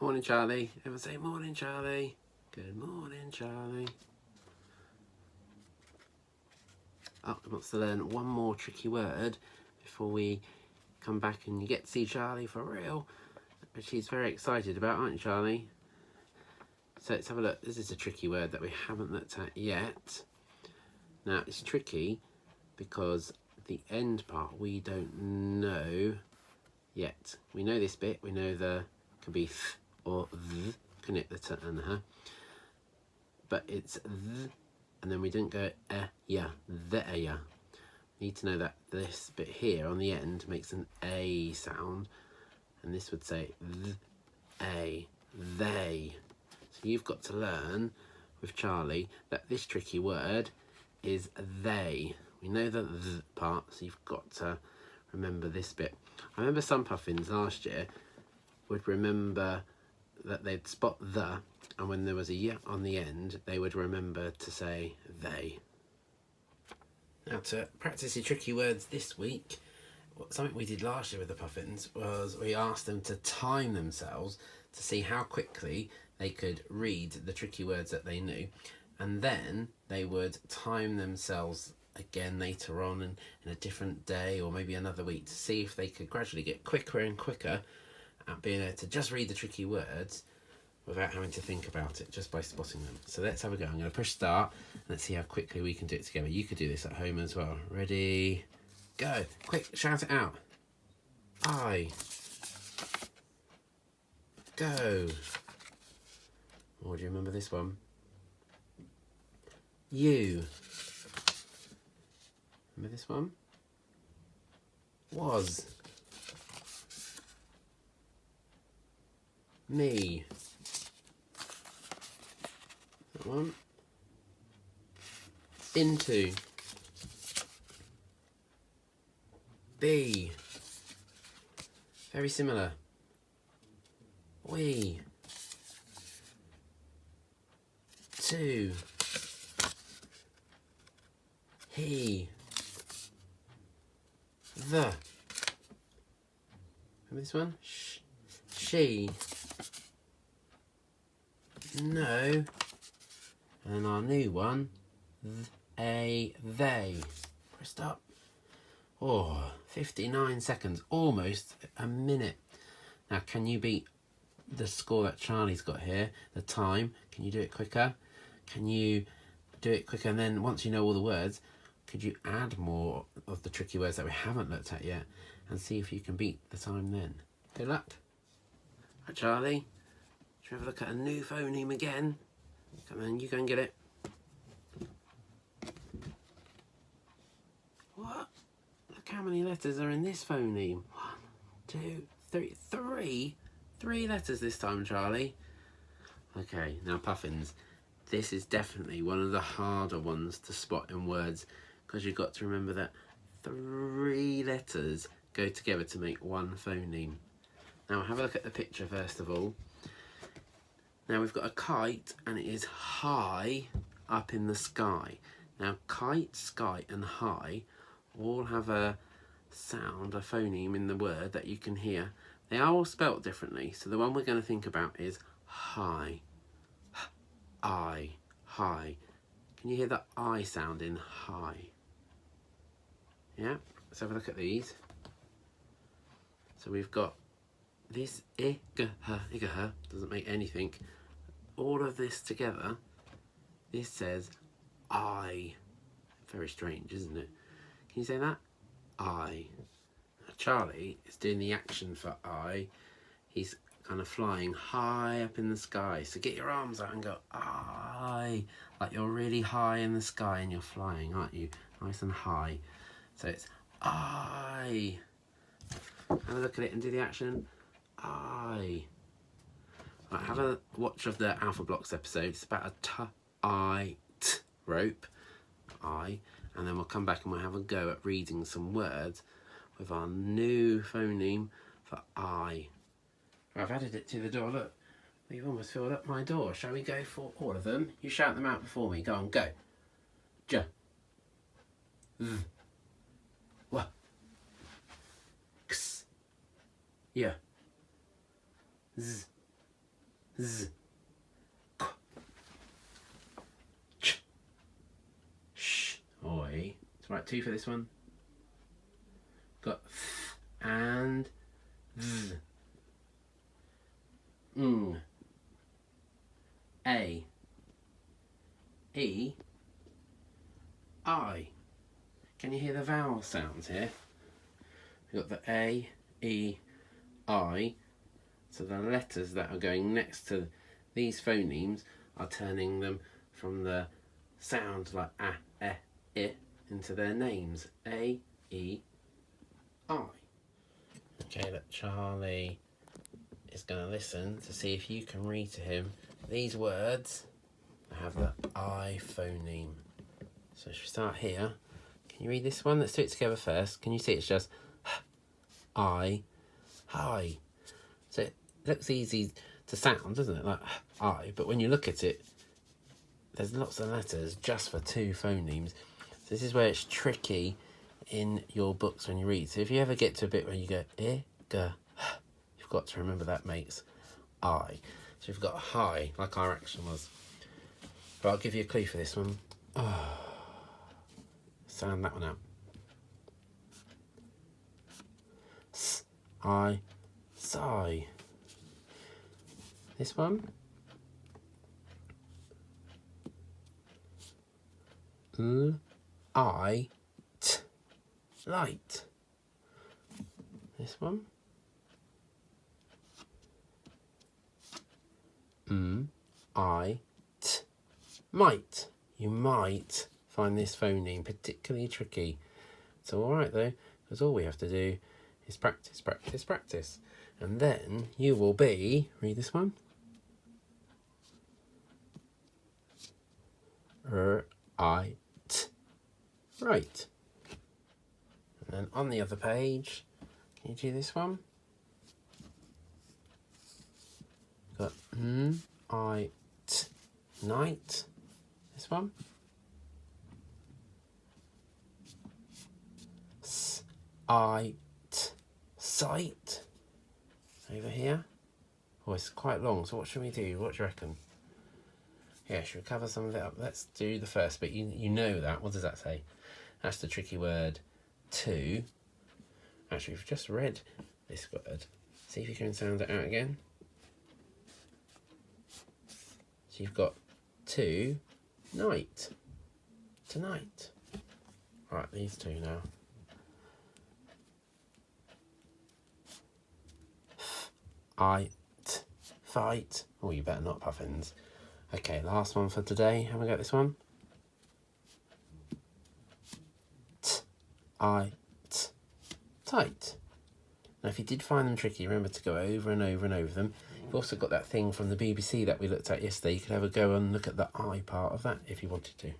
Morning, Charlie. Everyone say morning, Charlie. Good morning, Charlie. Oh, he wants to learn one more tricky word before we come back and you get to see Charlie for real, which he's very excited about, aren't you, Charlie? So let's have a look. This is a tricky word that we haven't looked at yet. Now, it's tricky because the end part we don't know yet. We know this bit. We know the can be th or th, connect the t and the h, but it's th, and then we didn't go ya, the ya. Need to know that this bit here on the end makes an a sound, and this would say th, a, they. So you've got to learn with Charlie that this tricky word is they. We know the th part, so you've got to remember this bit. I remember some puffins last year would remember that they'd spot the, and when there was a y on the end, they would remember to say they. Now, to practice your tricky words this week, something we did last year with the puffins was we asked them to time themselves to see how quickly they could read the tricky words that they knew, and then they would time themselves again later on in a different day or maybe another week to see if they could gradually get quicker and quicker at being able to just read the tricky words without having to think about it, just by spotting them. So let's have a go. I'm going to push start and let's see how quickly we can do it together. You could do this at home as well. Ready, go. Quick, shout it out. I. Go. Or do you remember this one? You. Remember this one? Was. Me. That one. Into. Be. Very similar. We. To. He. The. Remember this one? She. No. And our new one, they. Press stop. Oh, 59 seconds, almost a minute. Now, can you beat the score that Charlie's got here, the time? Can you do it quicker? Can you do it quicker? And then once you know all the words, could you add more of the tricky words that we haven't looked at yet and see if you can beat the time then? Good luck. Right, Charlie, should we have a look at a new phoneme again? Come on, you go and get it. What? Look how many letters are in this phoneme. 1, 2, 3. Three letters this time, Charlie. Okay, now puffins. This is definitely one of the harder ones to spot in words because you've got to remember that 3 letters go together to make one phoneme. Now have a look at the picture first of all. Now we've got a kite and it is high up in the sky. Now kite, sky and high all have a sound, a phoneme in the word that you can hear. They are all spelt differently, so the one we're going to think about is high. I, high. Can you hear the I sound in high? Yeah, let's have a look at these. So we've got this igaha, doesn't make anything. All of this together, this says I. Very strange, isn't it? Can you say that? I. Now, Charlie is doing the action for I. He's kind of flying high up in the sky. So get your arms out and go I. Like you're really high in the sky and you're flying, aren't you? Nice and high. So it's I. Have a look at it and do the action. I. Right, have a watch of the Alpha Blocks episode. It's about a t rope. I. And then we'll come back and we'll have a go at reading some words with our new phoneme for I. I've added it to the door. Look, we've almost filled up my door. Shall we go for all of them? You shout them out before me. Go on, go. J. V. W. X. Y. Z. Z, k, ch, sh, oi. Let's write 2 for this one. Got f and z, ng, a, e, I. Can you hear the vowel sounds here? We've got the A, E, I. So the letters that are going next to these phonemes are turning them from the sound like a, I into their names. A, E, I. Okay, look, Charlie is going to listen to see if you can read to him these words that have the I phoneme. So should we start here? Can you read this one? Let's do it together first. Can you see it's just I, hi. So it looks easy to sound, doesn't it? Like I, but when you look at it, there's lots of letters just for 2 phonemes. So this is where it's tricky in your books when you read. So if you ever get to a bit where you go I, g, you've got to remember that makes I. So you've got hi, like our action was. But I'll give you a clue for this one. Oh. Sound that one out. S, I, sigh. This one. L, I, t, light. This one. I, t, might. You might find this phoneme particularly tricky. It's alright though, because all we have to do is practice, practice, practice. And then you will be, read this one, I, t, right. And then on the other page, can you do this one? Got I, t, night. This one. I, t, sight. Over here. Oh, it's quite long, so what should we do? What do you reckon? Yeah, should we cover some of it up? Let's do the first bit. You know that. What does that say? That's the tricky word to. Actually, we've just read this word. See if you can sound it out again. So you've got to, night. Tonight. Right, these 2 now. I, t, fight. Oh, you better not, Puffins. Okay, last one for today. Have we got this one? T, I, t, tight. Now, if you did find them tricky, remember to go over and over and over them. You've also got that thing from the BBC that we looked at yesterday. You could have a go and look at the I part of that if you wanted to.